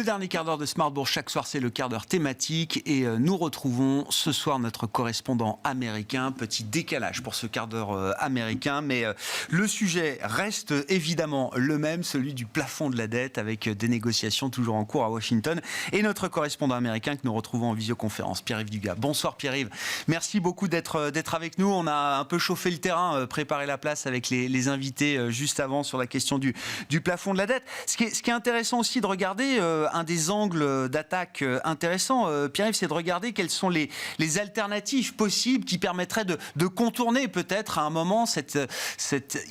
Le dernier quart d'heure de Smart Bourse, chaque soir c'est le quart d'heure thématique et nous retrouvons ce soir notre correspondant américain. Petit décalage pour ce quart d'heure américain, mais le sujet reste évidemment le même, celui du plafond de la dette avec des négociations toujours en cours à Washington et notre correspondant américain que nous retrouvons en visioconférence, Pierre-Yves Dugas. Bonsoir Pierre-Yves, merci beaucoup d'être avec nous. On a un peu chauffé le terrain, préparé la place avec les invités juste avant sur la question du plafond de la dette. Ce qui est intéressant aussi de regarder, un des angles d'attaque intéressants, Pierre-Yves, c'est de regarder quelles sont les alternatives possibles qui permettraient de contourner peut-être à un moment cette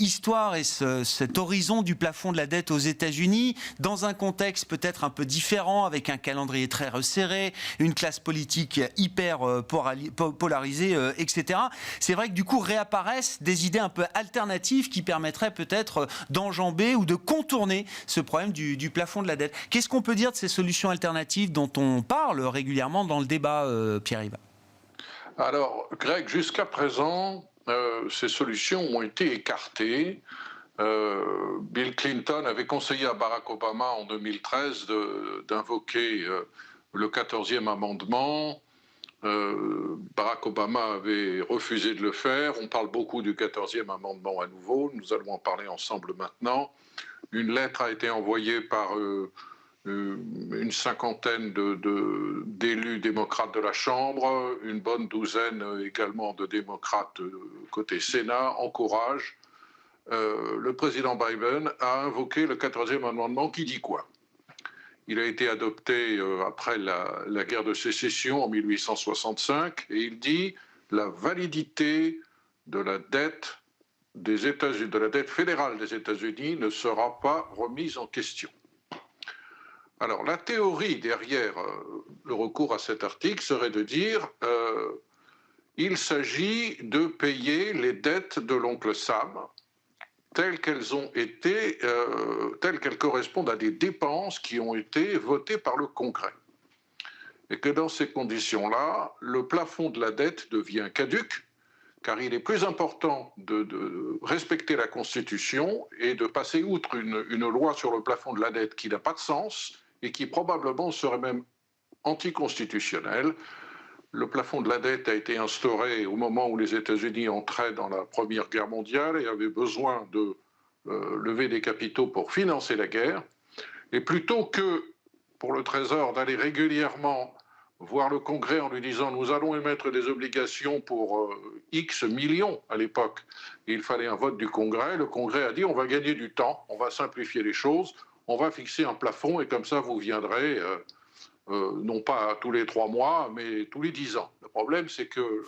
histoire et cet horizon du plafond de la dette aux États-Unis, dans un contexte peut-être un peu différent, avec un calendrier très resserré, une classe politique hyper polarisée, etc. C'est vrai que du coup réapparaissent des idées un peu alternatives qui permettraient peut-être d'enjamber ou de contourner ce problème du plafond de la dette. Qu'est-ce qu'on peut dire de ces solutions alternatives dont on parle régulièrement dans le débat, Pierre-Yves? Alors, Greg, jusqu'à présent, ces solutions ont été écartées. Bill Clinton avait conseillé à Barack Obama en 2013 d'invoquer le 14e amendement. Barack Obama avait refusé de le faire. On parle beaucoup du 14e amendement à nouveau. Nous allons en parler ensemble maintenant. Une lettre a été envoyée par une cinquantaine d'élus démocrates de la Chambre, une bonne douzaine également de démocrates côté Sénat, encouragent le président Biden à invoquer le 14e amendement qui dit quoi? Il a été adopté après la guerre de sécession en 1865 et il dit la validité de la dette des États-Unis, de la dette fédérale des États-Unis ne sera pas remise en question. Alors, la théorie derrière le recours à cet article serait de dire il s'agit de payer les dettes de l'oncle Sam telles qu'elles ont été, telles qu'elles correspondent à des dépenses qui ont été votées par le Congrès. Et que dans ces conditions-là, le plafond de la dette devient caduc, car il est plus important de respecter la Constitution et de passer outre une loi sur le plafond de la dette qui n'a pas de sens et qui probablement serait même anticonstitutionnelle. Le plafond de la dette a été instauré au moment où les États-Unis entraient dans la Première Guerre mondiale et avaient besoin de lever des capitaux pour financer la guerre. Et plutôt que pour le Trésor d'aller régulièrement voir le Congrès en lui disant « nous allons émettre des obligations pour X millions » à l'époque, il fallait un vote du Congrès. Le Congrès a dit « on va gagner du temps, on va simplifier les choses, on va fixer un plafond et comme ça vous viendrez, non pas tous les 3 mois, mais tous les 10 ans ». Le problème, c'est que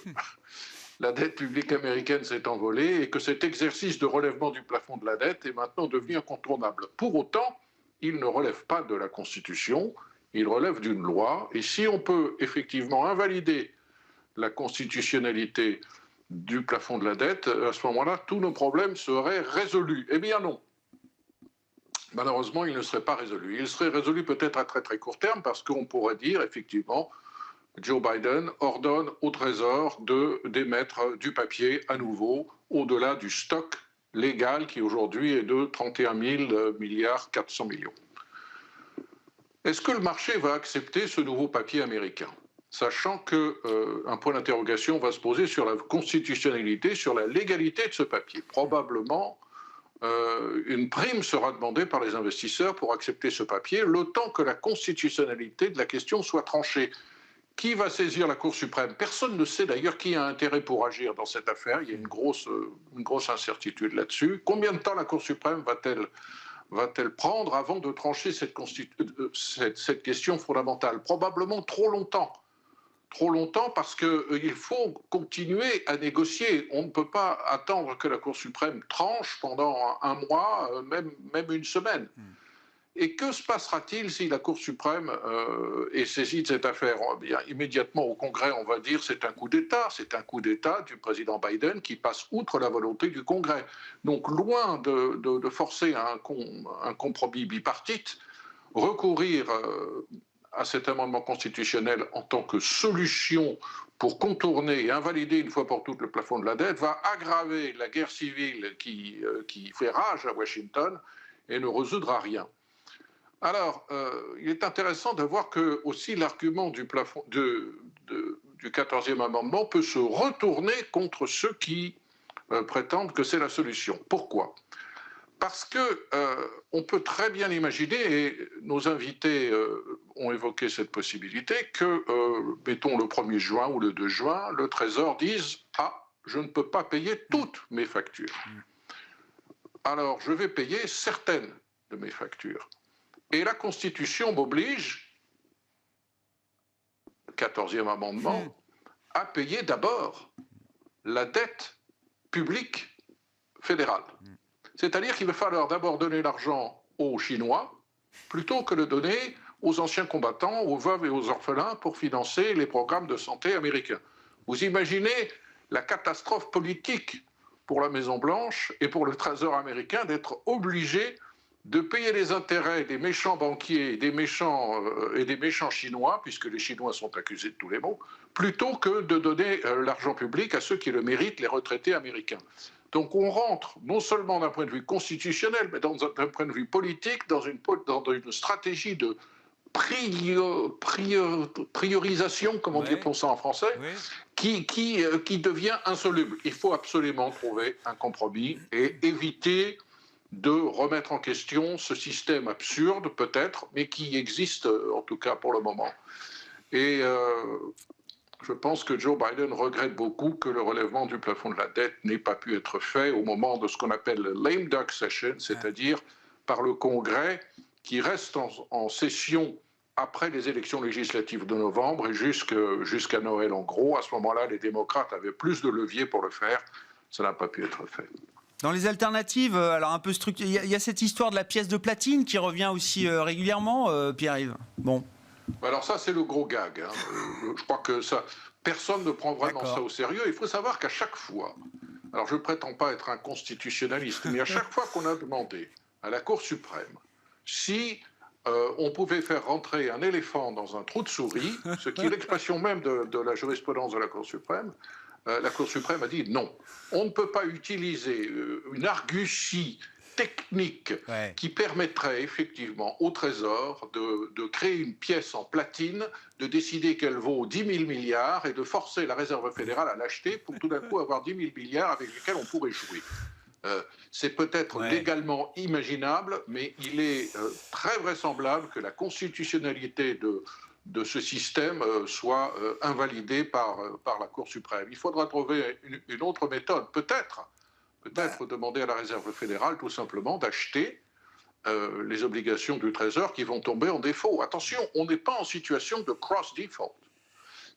la dette publique américaine s'est envolée et que cet exercice de relèvement du plafond de la dette est maintenant devenu incontournable. Pour autant, il ne relève pas de la Constitution, il relève d'une loi, et si on peut effectivement invalider la constitutionnalité du plafond de la dette, à ce moment-là, tous nos problèmes seraient résolus. Eh bien non. Malheureusement, il ne serait pas résolu. Il serait résolu peut-être à très très court terme, parce qu'on pourrait dire, effectivement, Joe Biden ordonne au Trésor d'émettre du papier à nouveau, au-delà du stock légal qui aujourd'hui est de 31 000 milliards 400 millions. Est-ce que le marché va accepter ce nouveau papier américain, sachant qu'un point d'interrogation va se poser sur la constitutionnalité, sur la légalité de ce papier? Probablement, une prime sera demandée par les investisseurs pour accepter ce papier, le temps que la constitutionnalité de la question soit tranchée. Qui va saisir la Cour suprême? Personne ne sait d'ailleurs qui a intérêt pour agir dans cette affaire. Il y a une grosse incertitude là-dessus. Combien de temps la Cour suprême va-t-elle prendre avant de trancher cette question fondamentale? Probablement trop longtemps. Trop longtemps parce qu'il faut continuer à négocier. On ne peut pas attendre que la Cour suprême tranche pendant un mois, même une semaine. Et que se passera-t-il si la Cour suprême est saisie de cette affaire? Bien, immédiatement au Congrès, on va dire c'est un coup d'État. C'est un coup d'État du président Biden qui passe outre la volonté du Congrès. Donc, loin de forcer un compromis bipartite, recourir à cet amendement constitutionnel en tant que solution pour contourner et invalider une fois pour toutes le plafond de la dette va aggraver la guerre civile qui fait rage à Washington et ne résoudra rien. Alors, il est intéressant de voir que aussi l'argument du plafond du 14e amendement peut se retourner contre ceux qui prétendent que c'est la solution. Pourquoi? Parce que on peut très bien imaginer, et nos invités ont évoqué cette possibilité, que, mettons le 1er juin ou le 2 juin, le Trésor dise « Ah, je ne peux pas payer toutes mes factures. Alors, je vais payer certaines de mes factures. » Et la Constitution m'oblige, le 14e amendement, à payer d'abord la dette publique fédérale. C'est-à-dire qu'il va falloir d'abord donner l'argent aux Chinois plutôt que de donner aux anciens combattants, aux veuves et aux orphelins pour financer les programmes de santé américains. Vous imaginez la catastrophe politique pour la Maison-Blanche et pour le Trésor américain d'être obligé de payer les intérêts des méchants banquiers et des méchants Chinois, puisque les Chinois sont accusés de tous les maux, plutôt que de donner l'argent public à ceux qui le méritent, les retraités américains. Donc on rentre non seulement d'un point de vue constitutionnel, mais d'un point de vue politique, dans une stratégie de priorisation, comme on dit pour ça en français, qui devient insoluble. Il faut absolument trouver un compromis et éviter de remettre en question ce système absurde, peut-être, mais qui existe en tout cas pour le moment. Et je pense que Joe Biden regrette beaucoup que le relèvement du plafond de la dette n'ait pas pu être fait au moment de ce qu'on appelle le lame duck session, c'est-à-dire par le Congrès qui reste en session après les élections législatives de novembre et jusqu'à Noël en gros. À ce moment-là, les démocrates avaient plus de leviers pour le faire. Ça n'a pas pu être fait. Dans les alternatives, alors un peu structurées, il y a cette histoire de la pièce de platine qui revient aussi régulièrement, Pierre-Yves. Bon. Alors ça, c'est le gros gag. Hein. Je crois que ça, personne ne prend vraiment ça au sérieux. Il faut savoir qu'à chaque fois, alors je ne prétends pas être un constitutionnaliste, mais à chaque fois qu'on a demandé à la Cour suprême si on pouvait faire rentrer un éléphant dans un trou de souris, ce qui est l'expression même de la jurisprudence de la Cour suprême a dit non. On ne peut pas utiliser une argutie technique qui permettrait effectivement au Trésor de créer une pièce en platine, de décider qu'elle vaut 10 000 milliards et de forcer la Réserve fédérale à l'acheter pour tout d'un coup avoir 10 000 milliards avec lesquels on pourrait jouer. C'est peut-être légalement imaginable, mais il est très vraisemblable que la constitutionnalité de ce système soit invalidée par la Cour suprême. Il faudra trouver une autre méthode, peut-être demander à la Réserve fédérale tout simplement d'acheter les obligations du Trésor qui vont tomber en défaut. Attention, on n'est pas en situation de cross-default.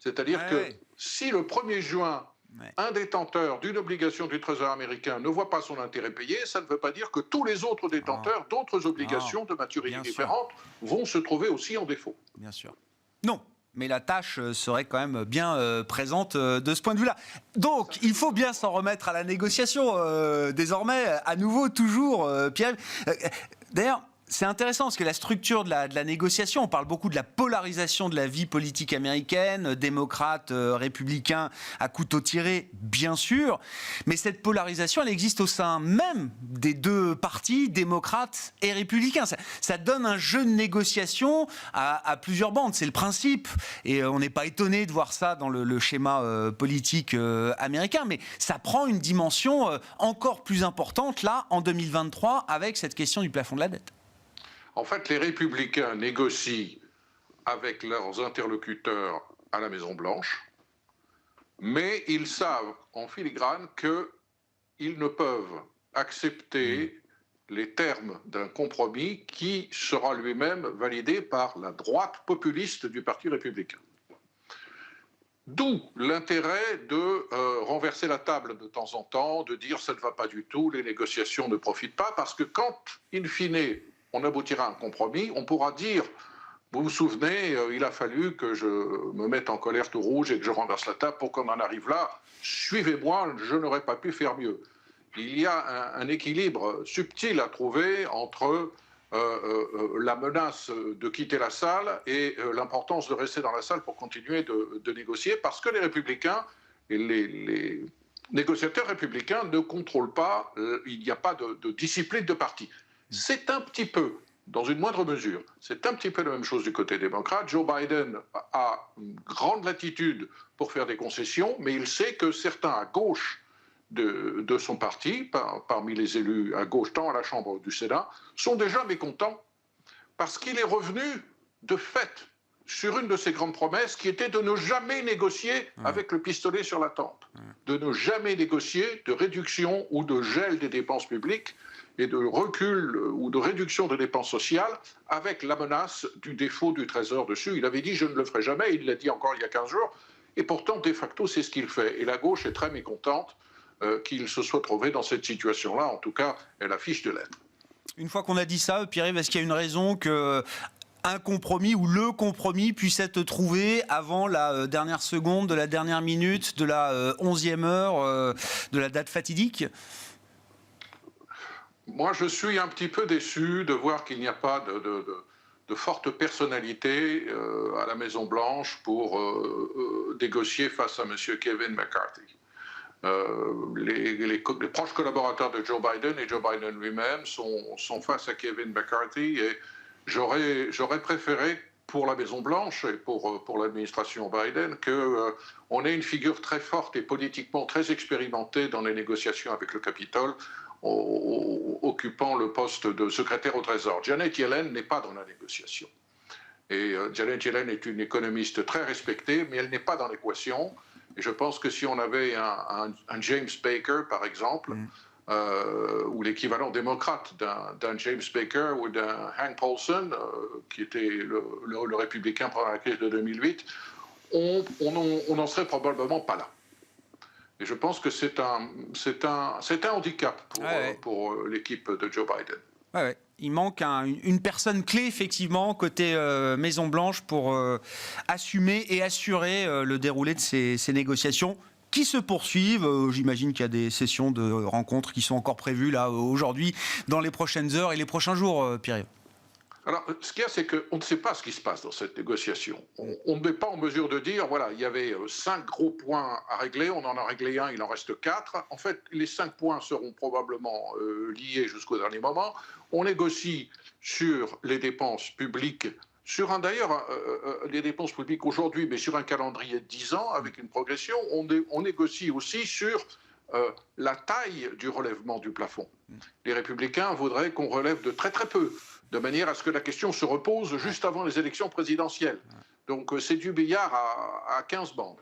C'est-à-dire que si le 1er juin, un détenteur d'une obligation du Trésor américain ne voit pas son intérêt payé, ça ne veut pas dire que tous les autres détenteurs d'autres obligations de maturité différentes vont se trouver aussi en défaut. Bien sûr. Non. Mais la tâche serait quand même bien présente de ce point de vue-là. Donc, il faut bien s'en remettre à la négociation désormais, à nouveau, toujours, Pierre. D'ailleurs, c'est intéressant parce que la structure de la négociation, on parle beaucoup de la polarisation de la vie politique américaine, démocrates, républicains à couteau tiré, bien sûr, mais cette polarisation, elle existe au sein même des deux partis, démocrates et républicains. Ça donne un jeu de négociation à plusieurs bandes, c'est le principe, et on n'est pas étonné de voir ça dans le schéma politique américain, mais ça prend une dimension encore plus importante là, en 2023, avec cette question du plafond de la dette. En fait, les républicains négocient avec leurs interlocuteurs à la Maison-Blanche, mais ils savent en filigrane qu'ils ne peuvent accepter les termes d'un compromis qui sera lui-même validé par la droite populiste du Parti républicain. D'où l'intérêt de renverser la table de temps en temps, de dire ça ne va pas du tout, les négociations ne profitent pas, parce que quand, in fine, on aboutira à un compromis, on pourra dire, vous vous souvenez, il a fallu que je me mette en colère tout rouge et que je renverse la table pour qu'on en arrive là. Suivez-moi, je n'aurais pas pu faire mieux. Il y a un équilibre subtil à trouver entre la menace de quitter la salle et l'importance de rester dans la salle pour continuer de négocier, parce que les républicains et les négociateurs républicains ne contrôlent pas, il n'y a pas de discipline de parti. C'est un petit peu dans une moindre mesure. C'est un petit peu la même chose du côté démocrate. Joe Biden a une grande latitude pour faire des concessions, mais il sait que certains à gauche de son parti, parmi les élus à gauche, tant à la Chambre du Sénat, sont déjà mécontents parce qu'il est revenu de fait sur une de ses grandes promesses qui était de ne jamais négocier avec le pistolet sur la tempe, de ne jamais négocier de réduction ou de gel des dépenses publiques et de recul ou de réduction des dépenses sociales avec la menace du défaut du Trésor dessus. Il avait dit « je ne le ferai jamais », il l'a dit encore il y a 15 jours, et pourtant, de facto, c'est ce qu'il fait. Et la gauche est très mécontente qu'il se soit trouvé dans cette situation-là. En tout cas, elle affiche de l'être. Une fois qu'on a dit ça, Pierre-Yves, est-ce qu'il y a une raison que un compromis ou le compromis puisse être trouvé avant la dernière seconde, de la dernière minute, de la 11e heure, de la date fatidique ? Moi, je suis un petit peu déçu de voir qu'il n'y a pas de forte personnalité à la Maison-Blanche pour négocier face à M. Kevin McCarthy. Les proches collaborateurs de Joe Biden et Joe Biden lui-même sont face à Kevin McCarthy et j'aurais préféré pour la Maison-Blanche et pour l'administration Biden qu'on ait une figure très forte et politiquement très expérimentée dans les négociations avec le Capitole, occupant le poste de secrétaire au Trésor. Janet Yellen n'est pas dans la négociation. Et Janet Yellen est une économiste très respectée, mais elle n'est pas dans l'équation. Et je pense que si on avait un James Baker, par exemple, ou l'équivalent démocrate d'un James Baker ou d'un Hank Paulson, qui était le républicain pendant la crise de 2008, on n'en serait probablement pas là. Et je pense que c'est un handicap pour l'équipe de Joe Biden. Ouais. Il manque une personne clé, effectivement, côté Maison-Blanche pour assumer et assurer le déroulé de ces négociations qui se poursuivent. J'imagine qu'il y a des sessions de rencontres qui sont encore prévues là aujourd'hui, dans les prochaines heures et les prochains jours, Pierre. Alors, ce qu'il y a, c'est qu'on ne sait pas ce qui se passe dans cette négociation. On n'est pas en mesure de dire, voilà, il y avait 5 gros points à régler, on en a réglé un, il en reste 4. En fait, les 5 points seront probablement liés jusqu'au dernier moment. On négocie sur les dépenses publiques, d'ailleurs, les dépenses publiques aujourd'hui, mais sur un calendrier de 10 ans, avec une progression. On négocie aussi sur la taille du relèvement du plafond. Les Républicains voudraient qu'on relève de très très peu, de manière à ce que la question se repose juste avant les élections présidentielles. Donc c'est du billard à 15 bandes.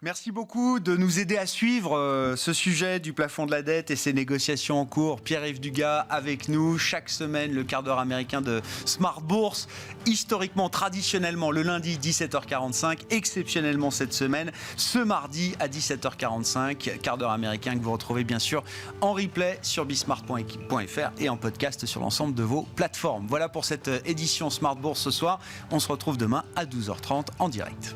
Merci beaucoup de nous aider à suivre ce sujet du plafond de la dette et ces négociations en cours. Pierre-Yves Dugas avec nous chaque semaine, le quart d'heure américain de Smart Bourse. Historiquement, traditionnellement, le lundi 17h45, exceptionnellement cette semaine, ce mardi à 17h45, quart d'heure américain que vous retrouvez bien sûr en replay sur bismart.fr et en podcast sur l'ensemble de vos plateformes. Voilà pour cette édition Smart Bourse ce soir. On se retrouve demain à 12h30 en direct.